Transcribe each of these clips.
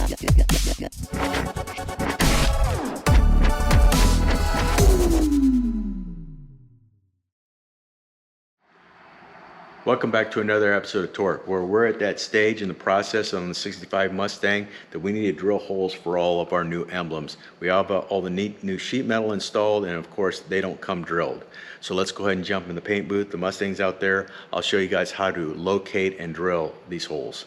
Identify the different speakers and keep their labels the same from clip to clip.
Speaker 1: Welcome back to another episode of Torque, where we're at that stage in the process on the 65 Mustang that we need to drill holes for all of our new emblems. We have all the neat new sheet metal installed, and of course they don't come drilled. So let's go ahead and jump in the paint booth. The Mustang's out there. I'll show you guys how to locate and drill these holes.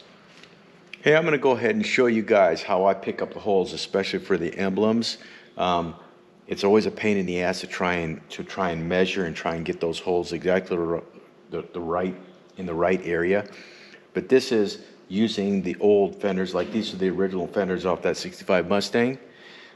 Speaker 1: Hey, I'm going to go ahead and show you guys how I pick up the holes, especially for the emblems. It's always a pain in the ass to try and measure and try and get those holes exactly in the right area. But this is using the old fenders, like these are the original fenders off that 65 Mustang.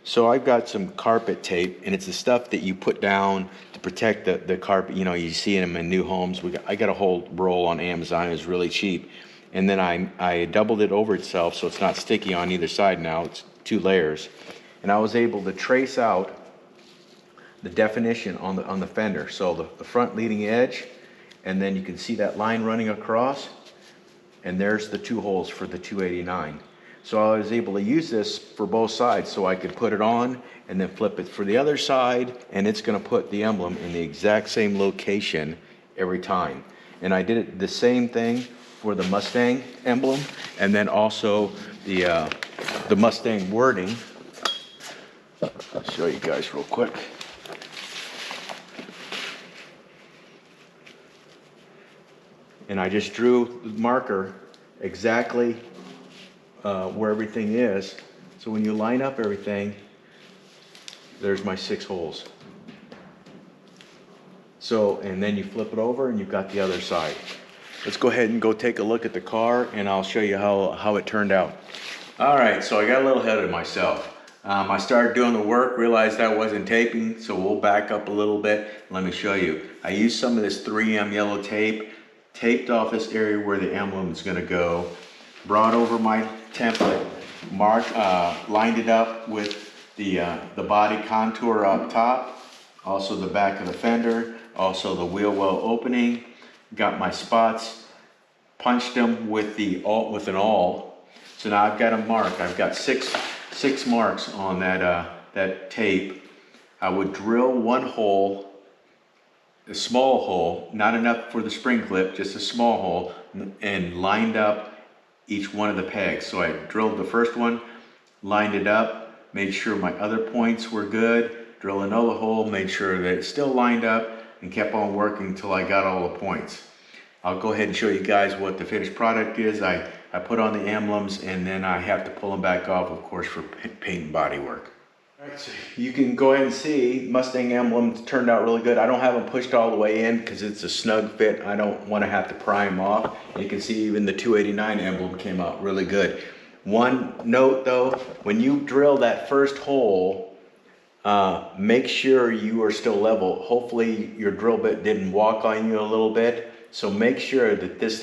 Speaker 1: So I've got some carpet tape, and it's the stuff that you put down to protect the carpet. You know, you see them in new homes. I got a whole roll on Amazon. It was really cheap. And then I doubled it over itself so it's not sticky on either side now. It's 2 layers. And I was able to trace out the definition on the fender. So the front leading edge, and then you can see that line running across, and there's the 2 holes for the 289. So I was able to use this for both sides, so I could put it on and then flip it for the other side, and it's going to put the emblem in the exact same location every time. And I did it the same thing for the Mustang emblem, and then also the Mustang wording. I'll show you guys real quick. And I just drew the marker exactly where everything is. So when you line up everything, there's my 6 holes. So, and then you flip it over and you've got the other side. Let's go ahead and go take a look at the car, and I'll show you how it turned out. All right, so I got a little ahead of myself. I started doing the work, realized I wasn't taping, so we'll back up a little bit. Let me show you. I used some of this 3M yellow tape, taped off this area where the emblem is going to go, brought over my template, lined it up with the body contour up top, also the back of the fender, also the wheel well opening, got my spots, punched them with an awl. So now I've got a mark. I've got six marks on that tape. I would drill 1 hole, a small hole, not enough for the spring clip, just a small hole, and lined up each one of the pegs. So I drilled the first one, lined it up, made sure my other points were good, drilled another hole, made sure that it's still lined up, and kept on working until I got all the points. I'll go ahead and show you guys what the finished product is. I put on the emblems, and then I have to pull them back off, of course, for paint and body work. All right, so you can go ahead and see Mustang emblem turned out really good. I don't have them pushed all the way in because it's a snug fit. I don't want to have to pry them off. And you can see even the 289 emblem came out really good. One note though, when you drill that first hole, make sure you are still level. Hopefully your drill bit didn't walk on you a little bit. So make sure that this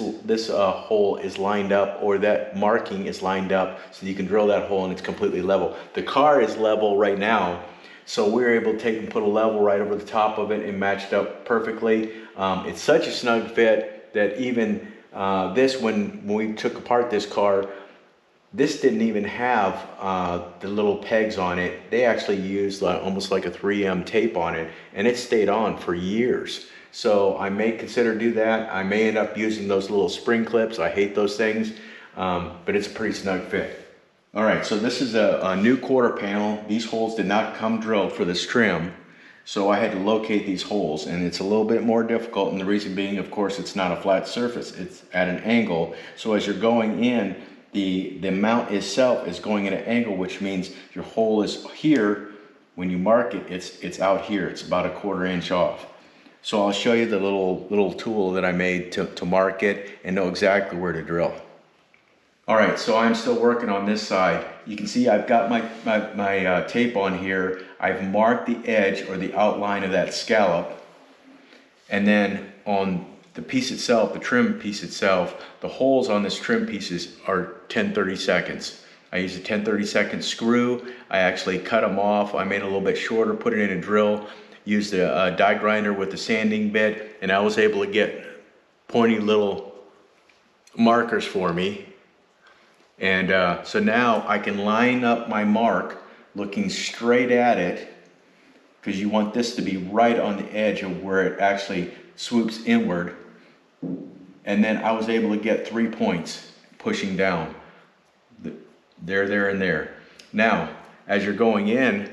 Speaker 1: hole is lined up, or that marking is lined up, so you can drill that hole and it's completely level. The car is level right now, so we were able to take and put a level right over the top of it and matched up perfectly. It's such a snug fit that even when we took apart this car, this didn't even have the little pegs on it. They actually used almost like a 3M tape on it, and it stayed on for years. So I may consider do that. I may end up using those little spring clips. I hate those things, but it's a pretty snug fit. All right, so this is a new quarter panel. These holes did not come drilled for this trim, so I had to locate these holes, and it's a little bit more difficult, and the reason being, of course, it's not a flat surface. It's at an angle, so as you're going in, the mount itself is going at an angle, which means your hole is here. When you mark it, it's out here. It's about 1/4 inch off. So I'll show you the little tool that I made to mark it and know exactly where to drill. All right, so I'm still working on this side. You can see I've got my tape on here. I've marked the edge or the outline of that scallop. And then on the piece itself, the trim piece itself, the holes on this trim pieces are 10/32. I used a 10/32 screw. I actually cut them off. I made it a little bit shorter, put it in a drill, used a die grinder with the sanding bit, and I was able to get pointy little markers for me. And so now I can line up my mark looking straight at it, because you want this to be right on the edge of where it actually swoops inward. And then I was able to get 3 points pushing down. There, and there. Now, as you're going in,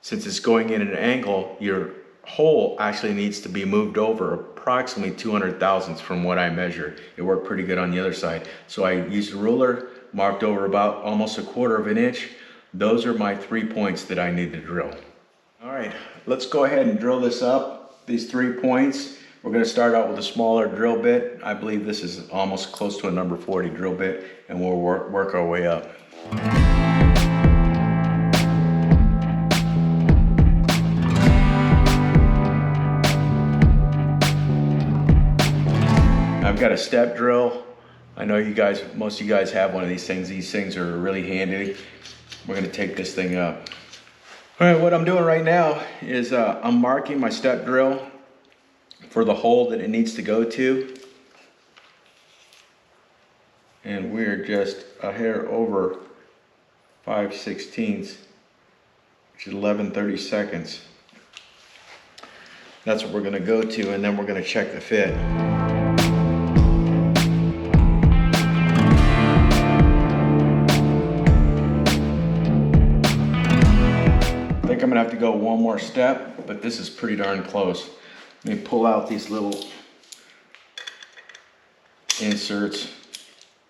Speaker 1: since it's going in at an angle, your hole actually needs to be moved over approximately 200 thousandths from what I measured. It worked pretty good on the other side. So I used a ruler, marked over about almost 1/4 of an inch. Those are my 3 points that I need to drill. All right, let's go ahead and drill this up, these 3 points. We're going to start out with a smaller drill bit. I believe this is almost close to a number 40 drill bit, and we'll work our way up. I've got a step drill. I know you guys, most of you guys have one of these things. These things are really handy. We're going to take this thing up. All right, what I'm doing right now is I'm marking my step drill for the hole that it needs to go to. And we're just a hair over 5/16, which is 11/32. That's what we're going to go to, and then we're going to check the fit. I think I'm going to have to go one more step, but this is pretty darn close. Let me pull out these little inserts.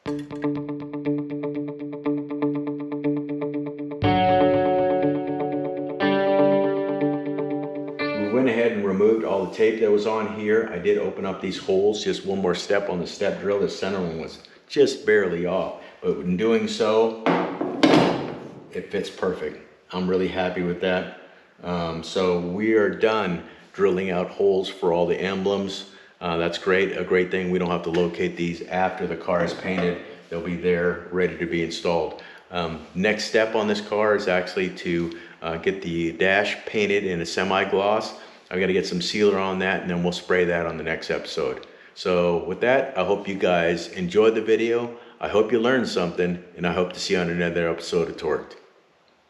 Speaker 1: We went ahead and removed all the tape that was on here. I did open up these holes, just one more step on the step drill. The center one was just barely off, but in doing so, it fits perfect. I'm really happy with that. So we are done drilling out holes for all the emblems. That's great, a great thing. We don't have to locate these after the car is painted. They'll be there ready to be installed. Next step on this car is actually to get the dash painted in a semi-gloss. I've got to get some sealer on that, and then we'll spray that on the next episode. So with that, I hope you guys enjoyed the video. I hope you learned something, and I hope to see you on another episode of Torqued.